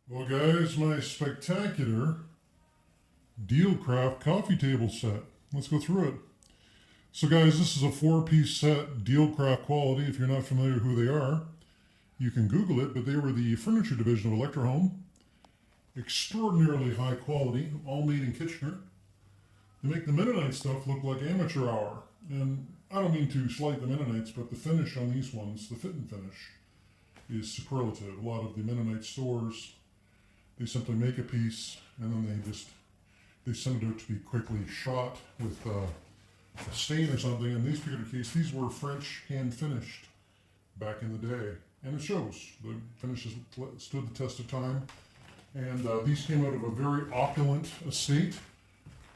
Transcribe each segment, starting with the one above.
Well, guys, my spectacular deilcraft coffee table set. Let's go through it. So, guys, this is a four-piece set, deilcraft quality. If you're not familiar who they are, you can Google it, but they were the furniture division of Electrohome. Extraordinarily high quality, all made in Kitchener. They make the Mennonite stuff look like amateur hour. And I don't mean to slight the Mennonites, but the finish on these ones, the fit and finish, is superlative. A lot of the Mennonite stores, they simply make a piece and then they send it out to be quickly shot with a stain or something. In these particular cases, these were French hand finished back in the day, and it shows. The finishes stood the test of time, and these came out of a very opulent estate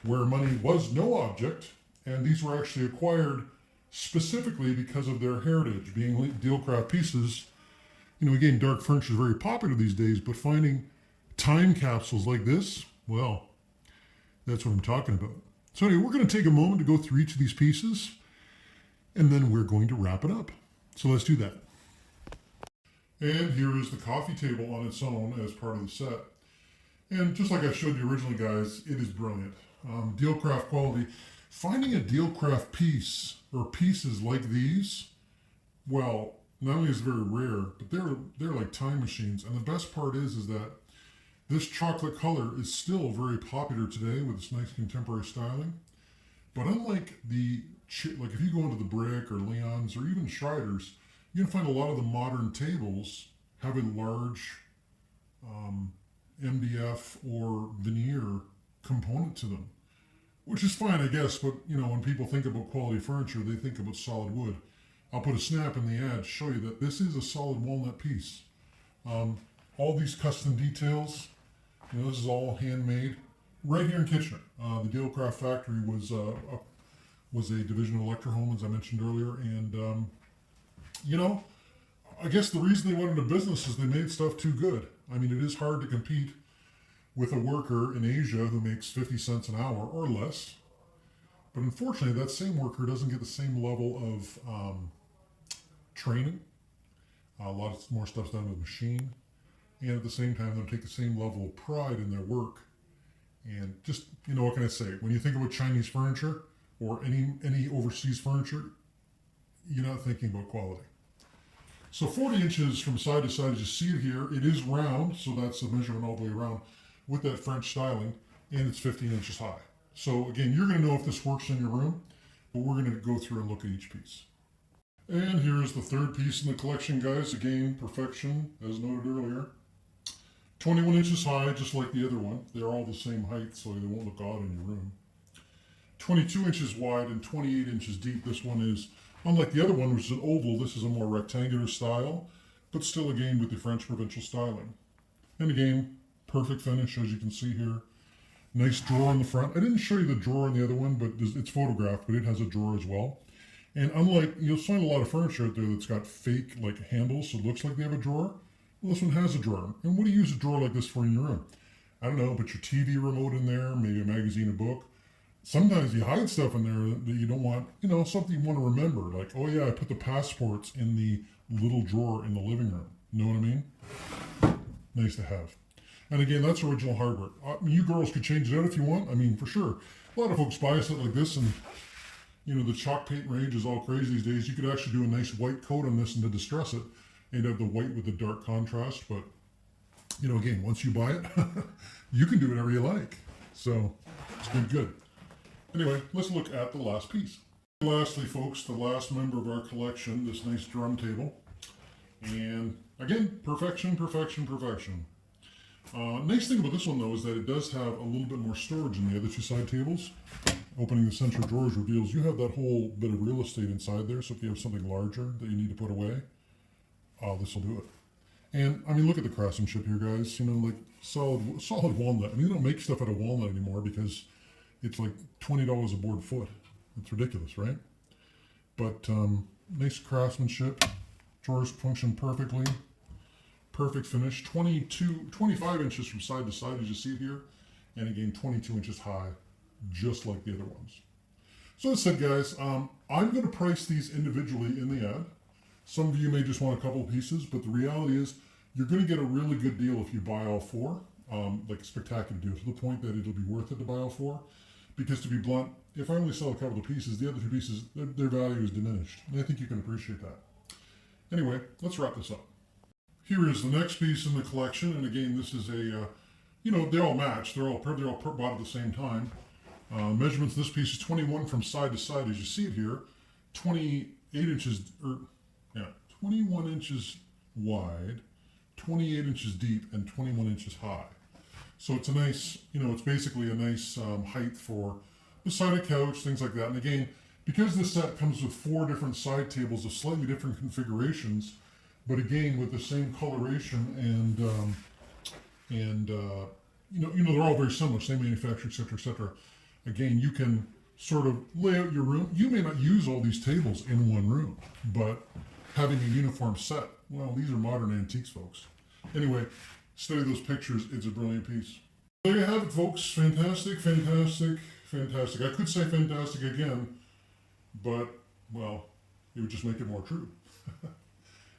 where money was no object, and these were actually acquired specifically because of their heritage, being deilcraft pieces. Again, dark furniture is very popular these days, but finding time capsules like this, well, that's what I'm talking about. So anyway, we're going to take a moment to go through each of these pieces, and then we're going to wrap it up. So let's do that. And here is the coffee table on its own as part of the set. And just like I showed you originally, guys, it is brilliant. Deilcraft quality. Finding a deilcraft piece or pieces like these, well, not only is it very rare, but they're like time machines. And the best part is that this chocolate color is still very popular today with this nice contemporary styling. But unlike like if you go into the Brick or Leon's or even Schreider's, you can find a lot of the modern tables have a large MDF or veneer component to them, which is fine, I guess. But when people think about quality furniture, they think about solid wood. I'll put a snap in the ad to show you that this is a solid walnut piece. All these custom details, this is all handmade right here in Kitchener. The deilcraft factory was a division of Electrohome, as I mentioned earlier, and I guess the reason they went into business is they made stuff too good. I mean, it is hard to compete with a worker in Asia who makes 50 cents an hour or less. But unfortunately, that same worker doesn't get the same level of training. A lot more stuff's done with machine. And at the same time, they'll take the same level of pride in their work. And just, what can I say? When you think about Chinese furniture or any overseas furniture, you're not thinking about quality. So 40 inches from side to side, as you see it here, it is round, so that's the measurement all the way around with that French styling, and it's 15 inches high. So again, you're going to know if this works in your room, but we're going to go through and look at each piece. And here's the third piece in the collection, guys. Again, perfection, as noted earlier. 21 inches high, just like the other one. They're all the same height, so they won't look odd in your room. 22 inches wide and 28 inches deep. This one is, unlike the other one, which is an oval, this is a more rectangular style, but still, again, with the French provincial styling. And again, perfect finish, as you can see here. Nice drawer in the front. I didn't show you the drawer in the other one, but it's photographed, but it has a drawer as well. And unlike, you'll find a lot of furniture out there that's got fake handles, so it looks like they have a drawer. Well, this one has a drawer. And what do you use a drawer like this for in your room? I don't know, put your TV remote in there, maybe a magazine, a book. Sometimes you hide stuff in there that you don't want, something you want to remember. Like, oh yeah, I put the passports in the little drawer in the living room. Know what I mean? Nice to have. And again, that's original hardware. You girls could change it out if you want. I mean, for sure. A lot of folks buy a set like this, and the chalk paint range is all crazy these days. You could actually do a nice white coat on this and to distress it, and have the white with the dark contrast. But again, once you buy it, you can do whatever you like. So it's been good. Anyway, let's look at the last piece. Lastly, folks, the last member of our collection, this nice drum table. And again, perfection, perfection, perfection. Nice thing about this one, though, is that it does have a little bit more storage in the other two side tables. Opening the central drawers reveals you have that whole bit of real estate inside there, so if you have something larger that you need to put away, this will do it. And, I mean, look at the craftsmanship here, guys. Like solid walnut. I mean, they don't make stuff out of walnut anymore because it's like $20 a board foot. It's ridiculous, right? But nice craftsmanship. Drawers function perfectly. Perfect finish. 25 inches from side to side, as you see here. And again, 22 inches high, just like the other ones. So as I said, guys, I'm going to price these individually in the ad. Some of you may just want a couple of pieces, but the reality is You're going to get a really good deal if you buy all four, like a spectacular deal, to the point that it'll be worth it to buy all four. Because to be blunt, if I only sell a couple of pieces, the other two pieces, their value is diminished. And I think you can appreciate that. Anyway, let's wrap this up. Here is the next piece in the collection, and again, this is a, they all match. They're all bought at the same time. Measurements, this piece is 21 from side to side, as you see it here, 28 inches, 21 inches wide, 28 inches deep, and 21 inches high. So it's a nice, it's basically a nice height for beside a couch, things like that. And again, because this set comes with 4 different side tables of slightly different configurations, but again with the same coloration and they're all very similar, same manufacturer, etc., etc. Again, you can sort of lay out your room. You may not use all these tables in one room, but having a uniform set, well, these are modern antiques, folks. Anyway, study those pictures. It's a brilliant piece. There you have it, folks. Fantastic, fantastic, fantastic. I could say fantastic again, but, well, it would just make it more true.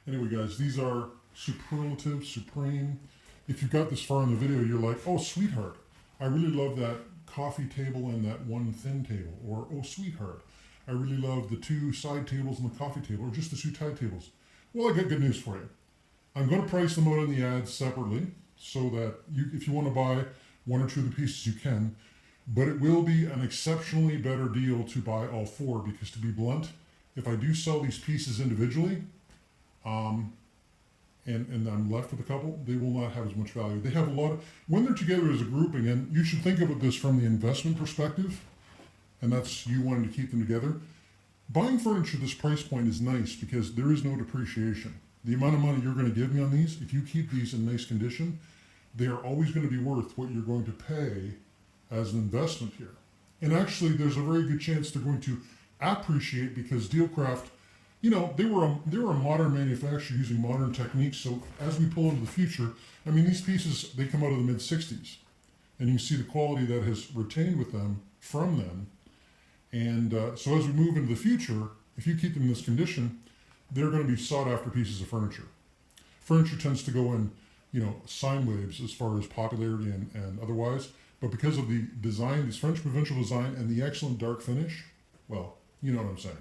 Anyway, guys, these are superlative, supreme. If you got this far in the video, you're like, oh, sweetheart, I really love that coffee table and that one thin table. Or, oh, sweetheart, I really love the 2 side tables and the coffee table, or just the 2 side tables. Well, I got good news for you. I'm going to price them out in the ads separately so that if you want to buy 1 or 2 of the pieces, you can. But it will be an exceptionally better deal to buy all 4, because to be blunt, if I do sell these pieces individually, and I'm left with a couple, they will not have as much value. They have a lot of, when they're together as a grouping, and you should think about this from the investment perspective, and that's you wanting to keep them together. Buying furniture at this price point is nice because there is no depreciation. The amount of money you're going to give me on these, if you keep these in nice condition, they are always going to be worth what you're going to pay as an investment here. And actually, there's a very good chance they're going to appreciate, because deilcraft, they were a modern manufacturer using modern techniques. So as we pull into the future, I mean, these pieces, they come out of the mid-60s. And you can see the quality that has retained with them from them. And so as we move into the future, if you keep them in this condition, they're going to be sought after pieces of furniture. Furniture tends to go in, sine waves as far as popularity and otherwise. But because of the design, this French provincial design and the excellent dark finish, well, you know what I'm saying.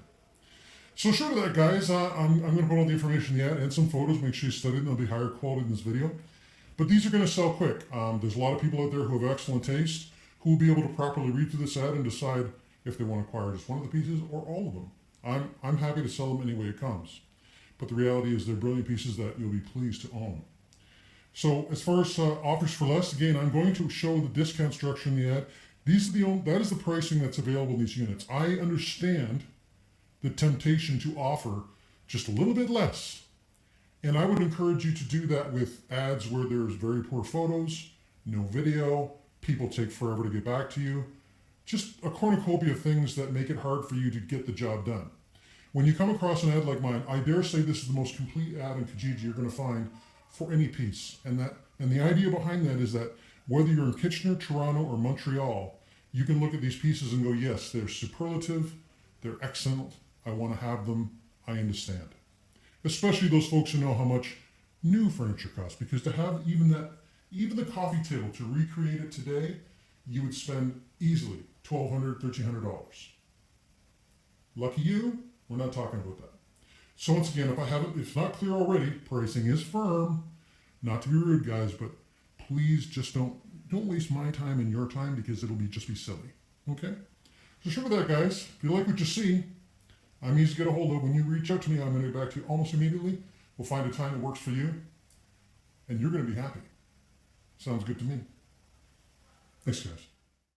So short of that, guys, I'm going to put all the information in the ad and some photos. Make sure you study them. They'll be higher quality than this video. But these are going to sell quick. There's a lot of people out there who have excellent taste who will be able to properly read through this ad and decide if they want to acquire just one of the pieces or all of them. I'm happy to sell them any way it comes. But the reality is they're brilliant pieces that you'll be pleased to own. So as far as offers for less, again, I'm going to show the discount structure in the ad. That is the pricing that's available in these units. I understand the temptation to offer just a little bit less. And I would encourage you to do that with ads where there's very poor photos, no video, people take forever to get back to you. Just a cornucopia of things that make it hard for you to get the job done. When you come across an ad like mine, I dare say this is the most complete ad in Kijiji you're going to find for any piece. And the idea behind that is that whether you're in Kitchener, Toronto, or Montreal, you can look at these pieces and go, yes, they're superlative, they're excellent, I want to have them, I understand. Especially those folks who know how much new furniture costs, because to have even the coffee table, to recreate it today, you would spend easily $1,200, $1,300. Lucky you, we're not talking about that. So once again, if it's not clear already, pricing is firm. Not to be rude, guys, but please just don't waste my time and your time, because it'll just be silly. Okay? So short of that, guys, if you like what you see, I'm easy to get a hold of. When you reach out to me, I'm going to get back to you almost immediately. We'll find a time that works for you, and you're going to be happy. Sounds good to me. Thanks, guys.